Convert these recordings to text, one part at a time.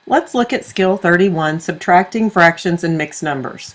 Let's look at Skill 31, Subtracting Fractions and Mixed Numbers.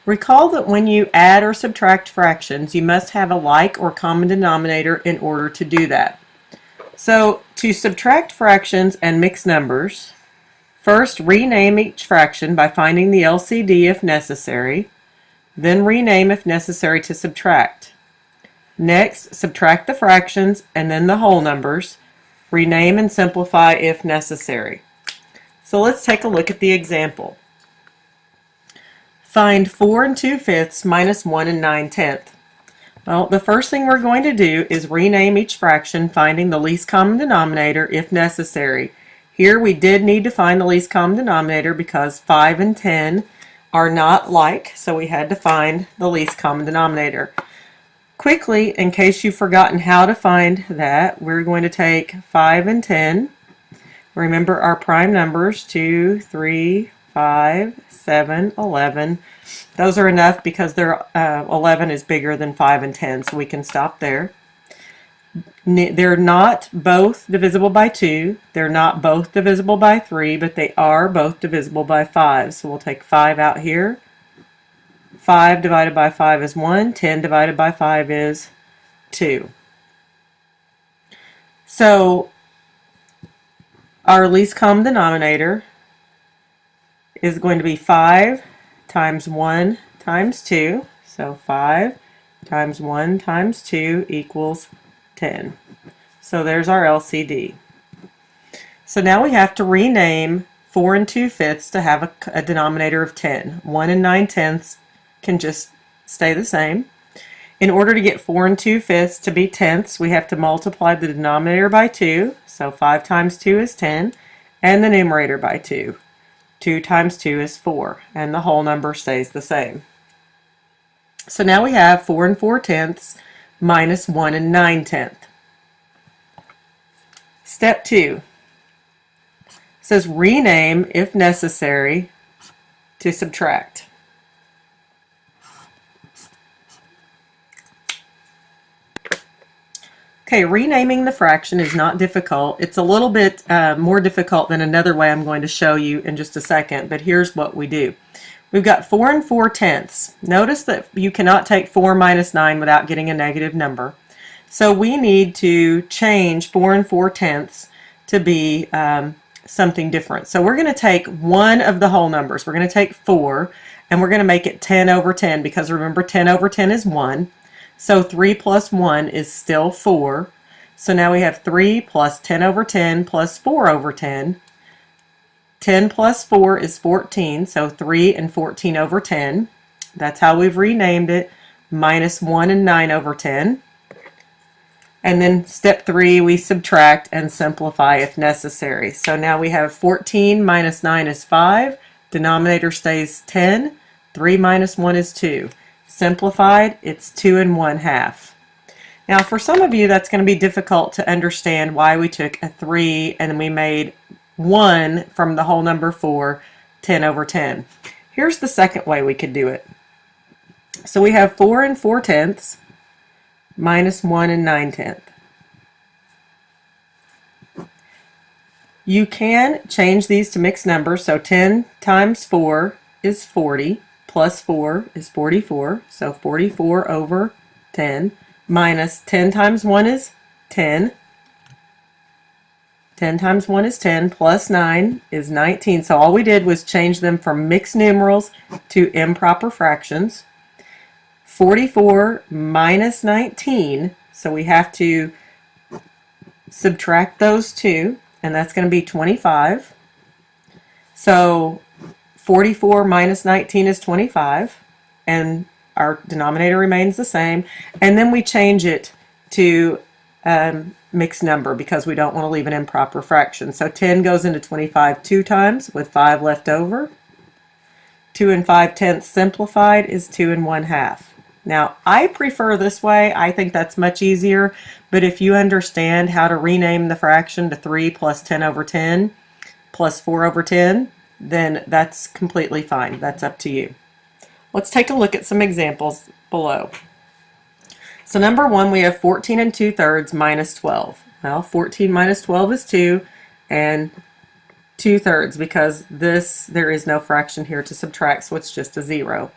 Recall that when you add or subtract fractions, you must have a like or common denominator in order to do that. So, to subtract fractions and mixed numbers, first rename each fraction by finding the LCD if necessary, then rename if necessary to subtract. Next, subtract the fractions and then the whole numbers, rename and simplify if necessary. So let's take a look at the example. Find 4 2/5 minus 1 9/10. Well, the first thing we're going to do is rename each fraction, finding the least common denominator if necessary. Here we did need to find the least common denominator because 5 and 10 are not like, so we had to find the least common denominator. Quickly, in case you've forgotten how to find that, we're going to take 5 and 10. Remember our prime numbers, 2, 3, 5, 7, 11. Those are enough because 11 is bigger than 5 and 10, so we can stop there. They're not both divisible by 2. They're not both divisible by 3, but they are both divisible by 5. So we'll take 5 out here. 5 divided by 5 is 1. 10 divided by 5 is 2. So our least common denominator is going to be 5 times 1 times 2. So 5 times 1 times 2 equals 10. So there's our LCD. So now we have to rename 4 2/5 to have a denominator of 10. 1 9/10 can just stay the same. In order to get 4 2/5 to be tenths, we have to multiply the denominator by 2. So 5 times 2 is 10, and the numerator by 2. 2 times 2 is 4, and the whole number stays the same. So now we have 4 4/10 minus 1 9/10. Step 2 says rename, if necessary, to subtract. Okay, renaming the fraction is not difficult. It's a little bit more difficult than another way I'm going to show you in just a second, but here's what we do. We've got 4 4/10. Notice that you cannot take 4 minus 9 without getting a negative number. So we need to change 4 4/10 to be something different. So we're going to take one of the whole numbers. We're going to take 4, and we're going to make it 10 over 10, because remember 10 over 10 is 1. So 3 plus 1 is still 4. So now we have 3 plus 10 over 10 plus 4 over 10. 10 plus 4 is 14, so 3 and 14 over 10. That's how we've renamed it, minus 1 and 9 over 10. And then step 3, we subtract and simplify if necessary. So now we have 14 minus 9 is 5. Denominator stays 10. 3 minus 1 is 2. Simplified, it's 2 1/2. Now for some of you that's going to be difficult to understand why we took a 3 and we made 1 from the whole number 4, 10 over 10. Here's the second way we could do it. So we have 4 4/10 minus 1 9/10. You can change these to mixed numbers, so 10 times 4 is 40. Plus 4 is 44, so 44 over 10, minus 10 times 1 is 10. 10 times 1 is 10, plus 9 is 19. So all we did was change them from mixed numerals to improper fractions. 44 minus 19, so we have to subtract those two, and that's going to be 25. So 44 minus 19 is 25, and our denominator remains the same. And then we change it to mixed number because we don't want to leave an improper fraction. So 10 goes into 25 2 times with 5 left over. 2 5/10 simplified is 2 1/2. Now I prefer this way. I think that's much easier, but if you understand how to rename the fraction to 3 plus 10 over 10 plus 4 over 10, then that's completely fine. That's up to you. Let's take a look at some examples below. So number 1, we have 14 2/3 minus 12. Well, 14 minus 12 is 2, and 2/3 because there is no fraction here to subtract, so it's just a 0.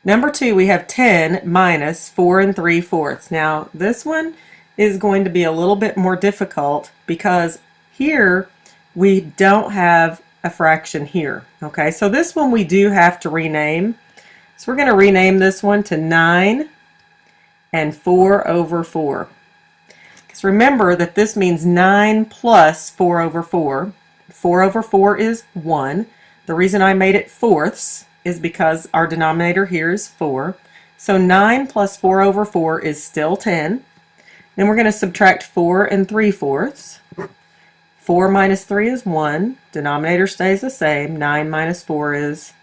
Number 2, we have 10 minus 4 3/4. Now, this one is going to be a little bit more difficult because here we don't have a fraction here. Okay, so this one we do have to rename. So we're going to rename this one to 9 and 4/4. Because remember that this means 9 plus 4/4. 4/4 is 1. The reason I made it fourths is because our denominator here is 4. So 9 plus 4/4 is still 10. Then we're going to subtract 4 3/4. 4 minus 3 is 1. Denominator stays the same. 9 minus 4 is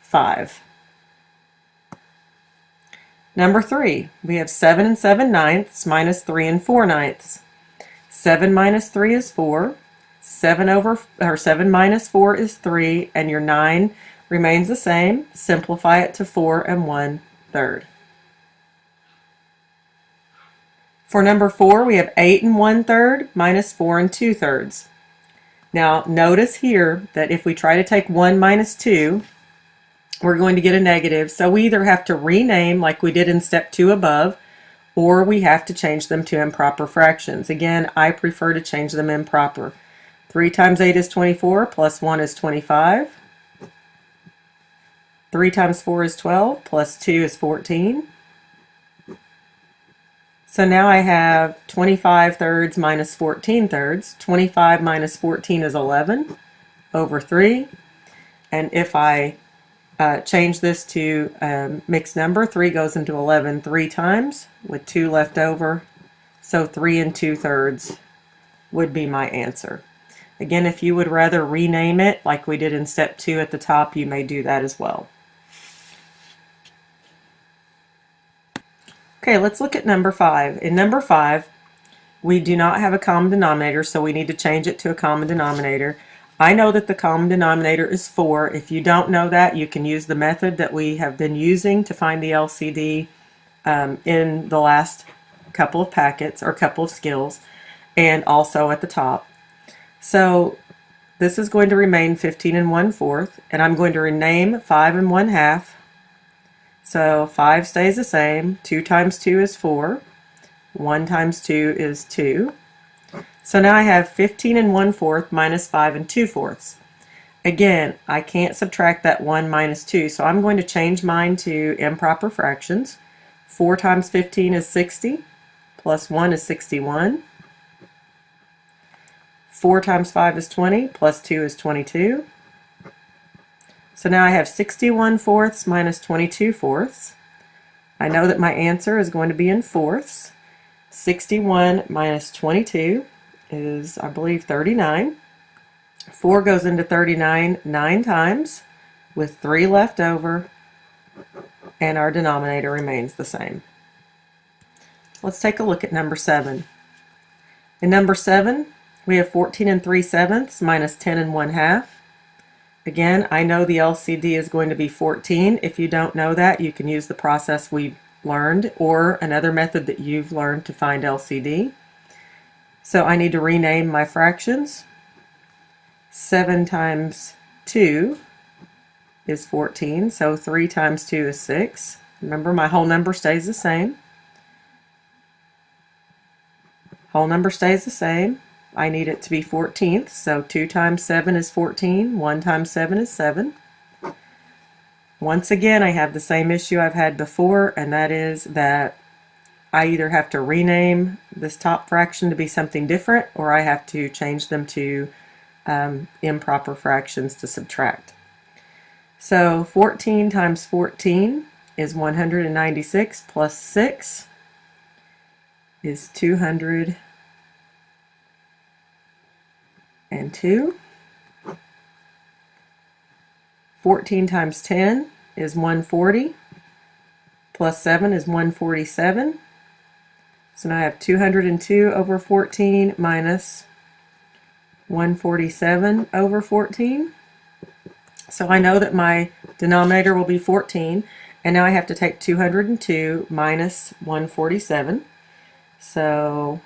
5. Number 3, we have 7 7/9 minus 3 4/9. 7 minus 3 is 4. 7 minus 4 is 3, and your 9 remains the same. Simplify it to 4 1/3. For number 4, we have 8 1/3 minus 4 2/3. Now notice here that if we try to take 1 minus 2, we're going to get a negative. So we either have to rename like we did in step 2 above, or we have to change them to improper fractions. Again, I prefer to change them improper. 3 times 8 is 24, plus 1 is 25. 3 times 4 is 12, plus 2 is 14. So now I have 25/3 minus 14/3. 25 minus 14 is 11 over 3. And if I change this to mixed number, 3 goes into 11 3 times with 2 left over. So 3 2/3 would be my answer. Again, if you would rather rename it like we did in step 2 at the top, you may do that as well. Okay, let's look at number 5. In number 5, we do not have a common denominator, so we need to change it to a common denominator. I know that the common denominator is 4. If you don't know that, you can use the method that we have been using to find the LCD in the last couple of packets or couple of skills, and also at the top. So this is going to remain 15 1/4, and I'm going to rename 5 1/2. So 5 stays the same. 2 times 2 is 4. 1 times 2 is 2. So now I have 15 1/4 minus 5 2/4. Again, I can't subtract that 1 minus 2, so I'm going to change mine to improper fractions. 4 times 15 is 60, plus 1 is 61. 4 times 5 is 20, plus 2 is 22. So now I have 61/4 minus 22/4. I know that my answer is going to be in fourths. 61 minus 22 is, I believe, 39. 4 goes into 39 9 times with 3 left over, and our denominator remains the same. Let's take a look at number 7. In number 7, we have 14 3/7 minus 10 1/2. Again, I know the LCD is going to be 14. If you don't know that, you can use the process we learned or another method that you've learned to find LCD. So I need to rename my fractions. 7 times 2 is 14, so 3 times 2 is 6. Remember, my whole number stays the same. Whole number stays the same. I need it to be 14th, so 2 times 7 is 14, 1 times 7 is 7. Once again, I have the same issue I've had before, and that is that I either have to rename this top fraction to be something different, or I have to change them to improper fractions to subtract. So 14 times 14 is 196, plus 6 is 202. 14 times 10 is 140, plus 7 is 147. So now I have 202 over 14 minus 147 over 14. So I know that my denominator will be 14, and now I have to take 202 minus 147. So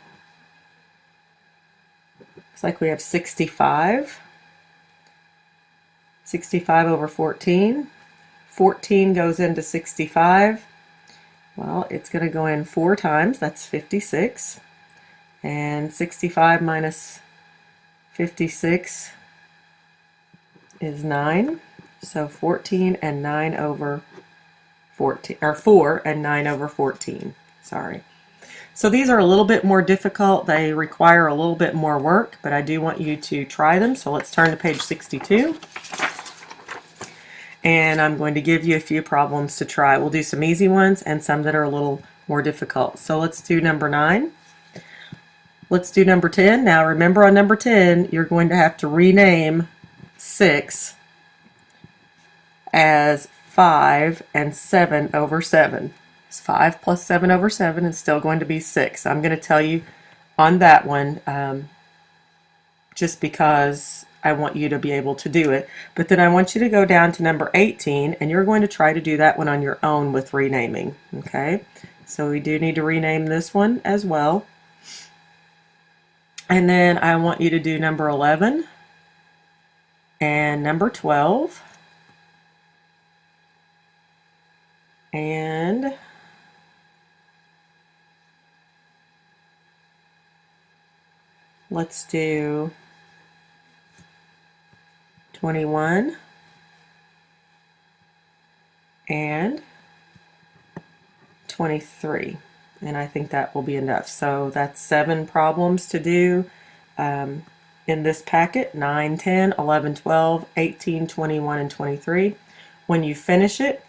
Looks like we have 65. 65 over 14. 14 goes into 65. Well, it's going to go in 4 times. That's 56. And 65 minus 56 is 9. So 14 and 9 over 14, or 4 and 9 over 14. Sorry. So these are a little bit more difficult. They require a little bit more work, but I do want you to try them. So let's turn to page 62. And I'm going to give you a few problems to try. We'll do some easy ones and some that are a little more difficult. So let's do number 9. Let's do number 10. Now remember, on number 10, you're going to have to rename 6 as 5 and 7 over 7. It's 5 plus 7 over 7 is still going to be 6. I'm going to tell you on that one just because I want you to be able to do it. But then I want you to go down to number 18, and you're going to try to do that one on your own with renaming. Okay, so we do need to rename this one as well. And then I want you to do number 11 and number 12 and let's do 21 and 23, and I think that will be enough. So that's 7 problems to do in this packet: 9, 10, 11, 12, 18, 21, and 23. When you finish it,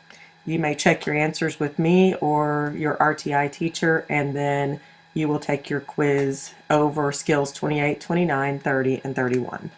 you may check your answers with me or your RTI teacher, and then you will take your quiz over skills 28, 29, 30, and 31.